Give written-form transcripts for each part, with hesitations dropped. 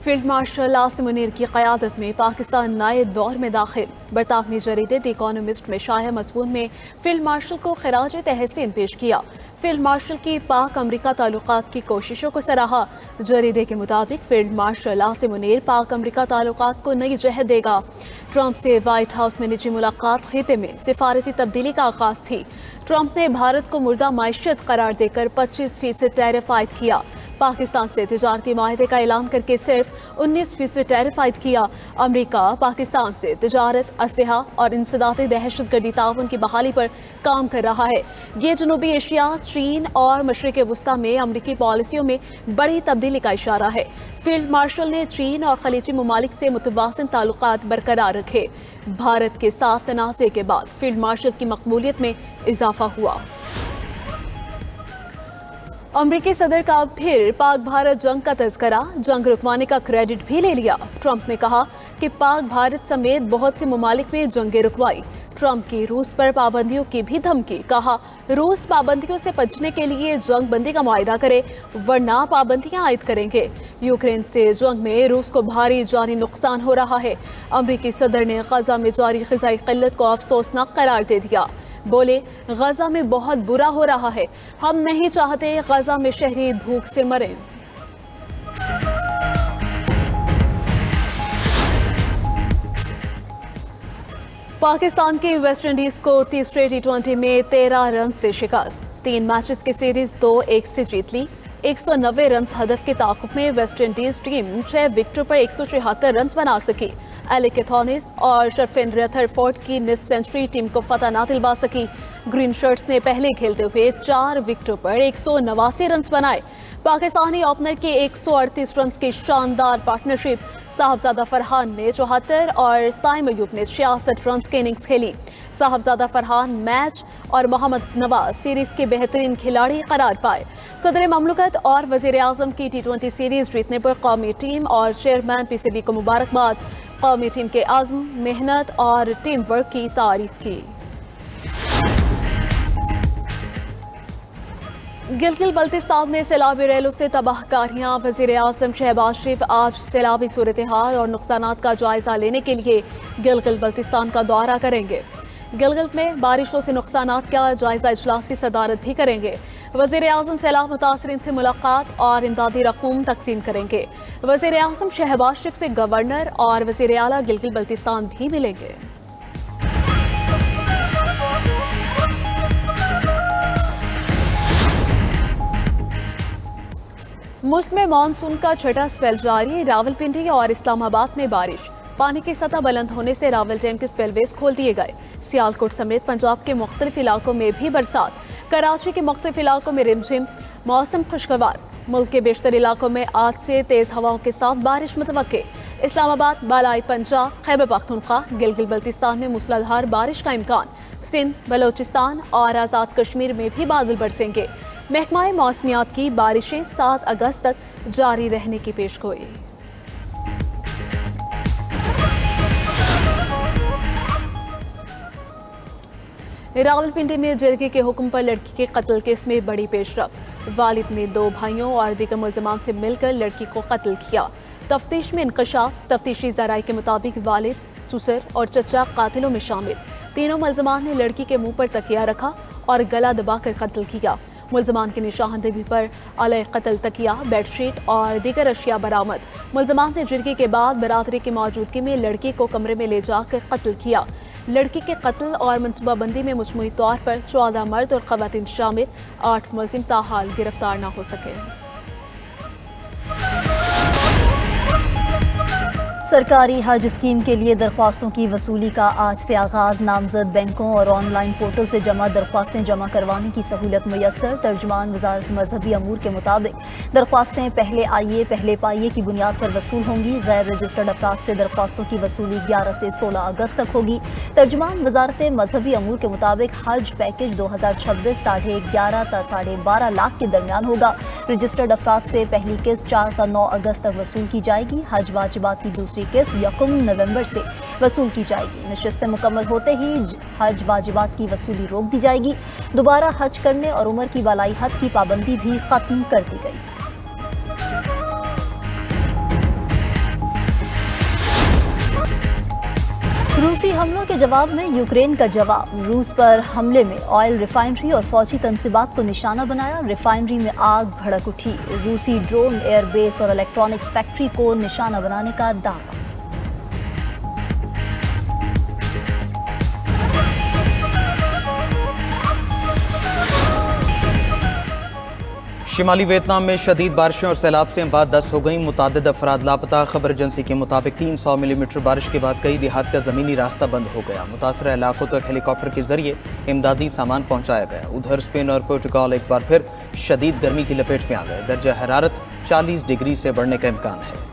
Field marshal Asim Munir की क़यादत में पाकिस्तान नए दौर में दाखिल। बरतानवी जरीदे द इकोनॉमिस्ट में शाया मज़मून में फील्ड मार्शल को खराज तहसीन पेश किया। फील्ड मार्शल की पाक अमरीका ताल्लुकात की कोशिशों को सराहा। जरीदे के मुताबिक फील्ड मार्शल आसिम मुनीर पाक अमरीका ताल्लुकात को नई जहत देगा। ट्रंप से व्हाइट हाउस में निजी मुलाकात खिते में सिफारती तब्दीली का आगाज थी। ट्रंप ने भारत को मुर्दा माइशत करार देकर 25% टैरिफ आयद किया। पाकिस्तान से तिजारती माहदे का ऐलान करके सिर्फ 19% टैरिफ आयद किया। अमरीका पाकिस्तान से तिजारत, असलहा और इंसदाती दहशतगर्दी ताउन की बहाली पर काम कर रहा है। ये जनूबी एशिया, चीन और मशरिक वस्ता में अमरीकी पॉलिसियों में बड़ी तब्दीली का इशारा है। फील्ड मार्शल ने चीन और खलीजी ममालिक से मुतवाज़िन ताल्लुकात बरकरार रखे। भारत के साथ तनाज़े के बाद फील्ड मार्शल की मकबूलियत में इजाफा हुआ। अमरीकी सदर का फिर पाक भारत जंग का तज़किरा, जंग रुकवाने का क्रेडिट भी ले लिया। ट्रंप ने कहा कि पाक भारत समेत बहुत से ममालिक में जंगें रुकवाई। ट्रंप की रूस पर पाबंदियों की भी धमकी। कहा रूस पाबंदियों से बचने के लिए जंग बंदी का मुआहदा करे वरना पाबंदियां आयद करेंगे। यूक्रेन से जंग में रूस को भारी जानी नुकसान हो रहा है। अमरीकी सदर ने गजा में जारी ग़िज़ाई क़िल्लत को अफसोसनाक करार दे दिया। बोले गजा में बहुत बुरा हो रहा है, हम नहीं चाहते गजा में शहरी भूख से मरें। पाकिस्तान की वेस्ट इंडीज को तीसरे T20 में 13 रन से शिकस्त। 3 मैचेस की सीरीज 2-1 से जीत ली। 190 रन हदफ के ताक़ुब में वेस्ट इंडीज टीम 6 विकेटों पर 176 रन बना सकी। एलिक कैथोनिस और शर्फिन रदरफोर्ड की निस्फ सेंचुरी टीम को फतह ना दिलवा सकी। ग्रीन शर्ट्स ने पहले खेलते हुए 4 विकेटों पर 189 रन बनाए। पाकिस्तानी ओपनर के 138 रन की शानदार पार्टनरशिप, साहबजादा फरहान ने 74 और साइम अयूब ने 66 रन की इनिंग्स खेली। साहबजादा फरहान मैच और मोहम्मद नवाज सीरीज के बेहतरीन खिलाड़ी करार पाए। सदर ममलकत और वज़ीर आज़म की T20 सीरीज जीतने पर कौमी टीम और चेयरमैन PCB को मुबारकबाद। कौमी टीम के आज़म, मेहनत और टीम वर्क की तारीफ की। गिलगित बल्तिस्तान में सैलाबी रैलों से तबाहकारियां। वज़ीर आज़म शहबाज शरीफ आज सैलाबी सूरत हाल और नुकसानात का जायजा लेने के लिए गिलगित बल्तिस्तान का दौरा करेंगे। गिलगित में बारिशों से नुकसानात का जायजा इजलास की सदारत भी करेंगे। वज़ीर आज़म सैलाब मुतासरीन से मुलाकात और इमदादी रकूम तकसीम करेंगे। वज़ीर आज़म शहबाज शरीफ से गवर्नर और वज़ीर आला गिलगित बल्तिस्तान भी मिलेंगे। मुल्क में मानसून का छठा स्पेल जारी। रावलपिंडी और इस्लामाबाद में बारिश। पानी की सतह बुलंद होने से रावल डैम के स्पेलवेज खोल दिए गए। सियालकोट समेत पंजाब के मुख्तलिफ इलाकों में भी बरसात। कराची के मुख्तलिफ इलाकों में रिमझिम। मौसम खुशगवार। मुल्क के बेशतर इलाकों में आज से तेज हवाओं के साथ बारिश मुतवक्के। इस्लामाबाद, बालाई पंजाब, खैबर पख्तूनख्वा, गिलगित बल्तिस्तान में मूसलाधार बारिश का इम्कान। सिंध, बलोचिस्तान और आज़ाद कश्मीर में भी बादल बरसेंगे। महकमा मौसमियात की बारिशें 7 अगस्त तक जारी रहने की पेशगोई। रावलपिंडी में जरगे के हुक्म पर लड़की के कत्ल केस में बड़ी पेशरफ्त। वालिद ने 2 भाइयों और दीगर मुल्ज़िमान से मिलकर लड़की को कत्ल किया। तफ्तीश में इंकशाफ। तफ्तीशी ज़राए के मुताबिक वालिद, ससुर और चचा कातिलों में शामिल। तीनों मुल्ज़िमान ने लड़की के मुंह पर तकिया रखा और गला दबाकर कत्ल किया। मुल्ज़िमान की निशानदेही पर अलग कत्ल तकिया, बेडशीट और दीगर अशिया बरामद। मुल्ज़िमान ने जिरगी के बाद बरादरी की मौजूदगी में लड़की को कमरे में ले जाकर कत्ल किया। लड़की के कत्ल और मनसूबाबंदी में मजमूई तौर पर 14 मर्द और ख़वातीन शामिल। 8 मुल्ज़िम ताहाल गिरफ्तार न हो सके। सरकारी हज स्कीम के लिए दरख्वास्तों की वसूली का आज से आगाज़। नामजद बैंकों और ऑनलाइन पोर्टल से दरख्वास्तें जमा करवाने की सहूलत मुयस्सर। तर्जुमान वज़ारत मजहबी अमूर के मुताबिक दरख्वास्तें पहले आइए पहले पाइए की बुनियाद पर वसूल होंगी। गैर रजिस्टर्ड अफराद से दरख्वास्तों की वसूली 11 से 16 अगस्त तक होगी। तर्जुमान वज़ारत मजहबी अमूर के मुताबिक हज पैकेज 2026 11.5 ता 12.5 लाख के दरमियान होगा। रजिस्टर्ड अफराद से पहली किस्त 4 ता 9 अगस्त तक वसूल की जाएगी। हज वाजिबात की दूसरी किस्त 1 नवंबर से वसूल की जाएगी। नशिस्तें मुकम्मल होते ही हज वाजिबात की वसूली रोक दी जाएगी। दोबारा हज करने और उम्र की वलाई हद की पाबंदी भी खत्म कर दी गई। रूसी हमलों के जवाब में यूक्रेन का जवाब। रूस पर हमले में ऑयल रिफाइनरी और फौजी तंसीबात को निशाना बनाया। रिफाइनरी में आग भड़क उठी। रूसी ड्रोन एयरबेस और इलेक्ट्रॉनिक्स फैक्ट्री को निशाना बनाने का दावा। शिमाली वियतनाम में शदीद बारिशें और सैलाब से अमवात 10 हो गई। मुतादिद अफराद लापता। खबर एजेंसी के मुताबिक 300 मिलीमीटर बारिश के बाद कई देहात का ज़मीनी रास्ता बंद हो गया। मुतासरा इलाकों तक हेलीकॉप्टर के जरिए इमदादी सामान पहुंचाया गया। उधर स्पेन और पुर्तगाल एक बार फिर शदीद गर्मी की लपेट में आ गए। दर्जा हरारत 40 डिग्री से बढ़ने का इम्कान है।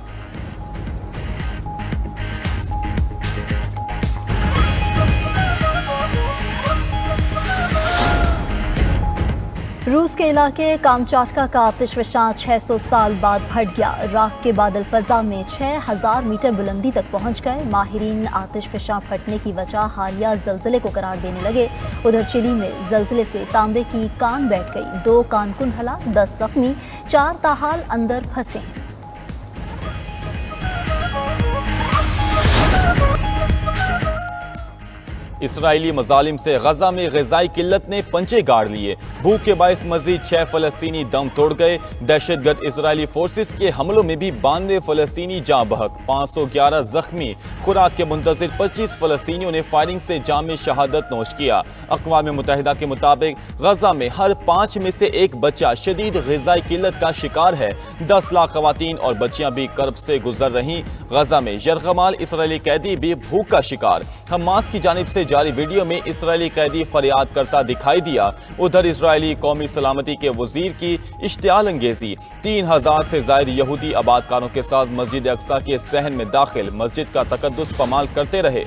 रूस के इलाके कामचाटका का आतिशफशां 600 साल बाद फट गया। राख के बादल फजा में 6000 मीटर बुलंदी तक पहुंच गए। माहिरीन आतिशफशां फटने की वजह हालिया जल्जले को करार देने लगे। उधर चिली में जल्जले से तांबे की कान बैठ गई। 2 कानकुन हलाक, 10 जख्मी, 4 ताहाल अंदर फंसे हैं। इसराइली मजालिम से गजा में ग़िज़ाई किल्लत ने पंचे गाड़ लिए। भूख के बायस मजीद 6 फ़लस्तीनी दम तोड़ गए। दहशतगर्द इसराइली फोर्सेस के हमलों में भी 92 फ़लस्तीनी जाँ बहक, 511 जख्मी। खुराक के मुंतज़िर 25 फ़लस्तीनियों ने फायरिंग से जाम शहादत नोश किया। अक़वाम मुत्तहिदा के मुताबिक गजा में हर 5 में से 1 बच्चा शदीद ग़िज़ाई किल्लत का शिकार है। 10 लाख ख़वातीन और बच्चियां भी कर्ब से गुजर रहीं। गजा में यरगमाल इसराइली कैदी भी भूख का शिकार। हमास की जानिब से जारी वीडियो में इसराइली कैदी फरियाद करता दिखाई दिया। उधर इसराइली कौमी सलामती के वजीर की इश्तियाल अंगेजी 3000 से ज्यादा यहूदी आबादकारों के साथ मस्जिद अक्सा के सहन में दाखिल मस्जिद का तकद्दुस पमाल करते रहे।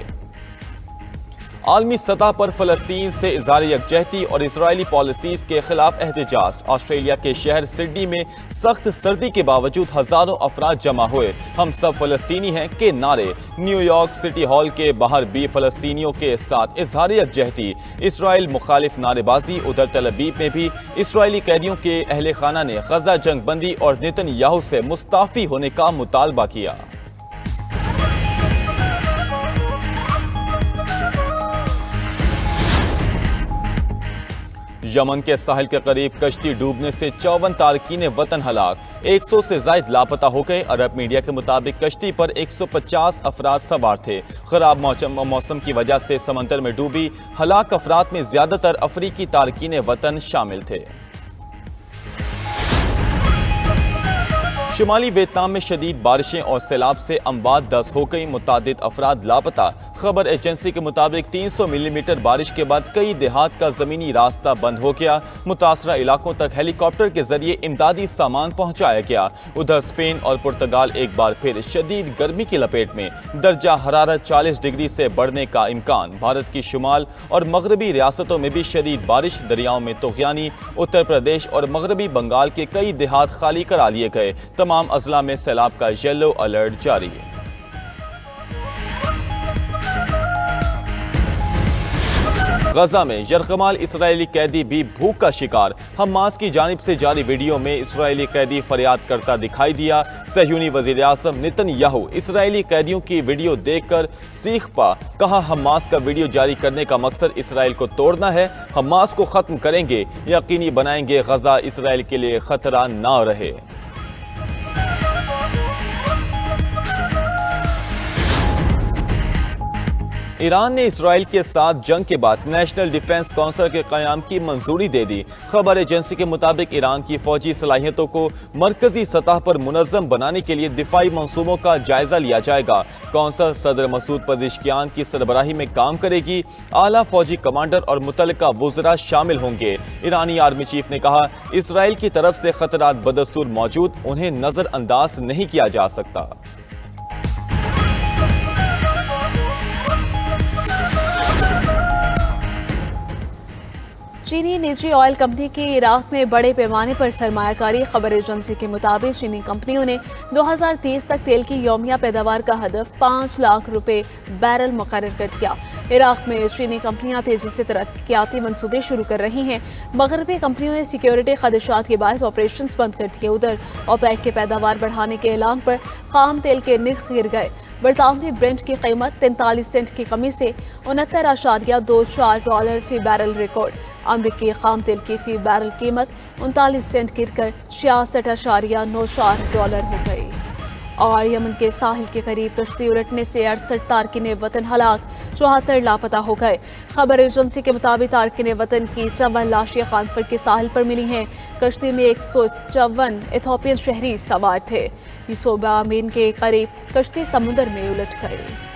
आलमी सतह पर फलस्तीन से इज़हार यकजहती और इसराइली पॉलिसीज के खिलाफ एहतजाज। ऑस्ट्रेलिया के शहर सिडनी में सख्त सर्दी के बावजूद हजारों अफराद जमा हुए। हम सब फलस्तीनी हैं के नारे। न्यूयॉर्क सिटी हॉल के बाहर भी फलस्तीनियों के साथ इज़हार यकजहती, इसराइल मुखालिफ नारेबाजी। उधर तल अवीव में भी इसराइली कैदियों के अहले खाना ने गजा जंग बंदी और नेतन्याहू से मुस्ताफी होने का मुतालबा किया। यमन के साहिल के करीब कश्ती डूबने से 54 तारकीन वतन हलाक, 100 से जायद लापता हो गए। अरब मीडिया के मुताबिक कश्ती पर 150 अफराद सवार थे। खराब मौसम की वजह से समंदर में डूबी हलाक अफराद में ज्यादातर अफ्रीकी तारकीन वतन शामिल थे। शिमाली वियतनाम में शदीद बारिशें और सैलाब से अमवात 10 हो गई। मुतादिद अफराद लापता। खबर एजेंसी के मुताबिक 300 मिलीमीटर बारिश के बाद कई देहात का जमीनी रास्ता बंद हो गया। मुतासरा इलाकों तक हेलीकॉप्टर के जरिए इमदादी सामान पहुंचाया गया। उधर स्पेन और पुर्तगाल एक बार फिर शदीद गर्मी की लपेट में। दर्जा हरारत 40 डिग्री से बढ़ने का इम्कान। भारत की शुमाल और मगरबी रियासतों में भी शदीद बारिश। दरियाओं में तूफ़ानी। उत्तर प्रदेश और मगरबी बंगाल के कई देहात खाली करा लिए गए। तमाम अजला में सैलाब का येलो अलर्ट जारी है। गजा में यरगमाल इसराइली कैदी भी भूख का शिकार। हमास की जानिब से जारी वीडियो में इसराइली कैदी फरियाद करता दिखाई दिया। सहयूनी वजीर आज़म नेतन्याहू इसराइली कैदियों की वीडियो देखकर सीख पा। कहा, हमास का वीडियो जारी करने का मकसद इसराइल को तोड़ना है। हमास को खत्म करेंगे, यकीनी बनाएंगे गजा इसराइल के लिए खतरा ना रहे। ईरान ने इसराइल के साथ जंग के बाद नेशनल डिफेंस काउंसिल के क़याम की मंजूरी दे दी। खबर एजेंसी के मुताबिक ईरान की फौजी सलाहियतों को मरकजी सतह पर मुनज़्ज़म बनाने के लिए दिफाई मंसूबों का जायजा लिया जाएगा। काउंसिल सदर मसूद पेज़ेश्कियान की सरबराही में काम करेगी। आला फौजी कमांडर और मुतल्लिका वुज़रा शामिल होंगे। ईरानी आर्मी चीफ ने कहा, इसराइल की तरफ से खतरात बदस्तूर मौजूद, उन्हें नजरअंदाज नहीं किया जा सकता। चीनी निजी ऑयल कंपनी की इराक में बड़े पैमाने पर सरमायाकारी। खबर एजेंसी के मुताबिक चीनी कंपनियों ने 2030 तक तेल की यौमिया पैदावार का हदफ 5 लाख रुपए बैरल मुकर्रर कर दिया। इराक में चीनी कंपनियां तेजी से तरक्याती मंसूबे शुरू कर रही हैं। मगरबी कंपनियों ने सिक्योरिटी खदशात के बायस ऑपरेशंस बंद कर दिए। उधर ओपेक के पैदावार बढ़ाने के ऐलान पर खाम तेल के निर्ख गिर गए। बरतानवी ब्रेंट की कीमत 43 सेंट की कमी से $69.24 फी बैरल रिकॉर्ड। अमरीकी खाम तेल की फी बैरल कीमत 39 सेंट गिरकर $66.94 हो गई। और यमन के साहिल के करीब कश्ती उलटने से 68 तारकिन वतन हलाक, 74 लापता हो गए। खबर एजेंसी के मुताबिक तारकिन वतन की 54 लाशें खानफर के साहिल पर मिली हैं। कश्ती में 154 इथोपियन शहरी सवार थे। यूसोबा अमीन के करीब कश्ती समुद्र में उलट गई।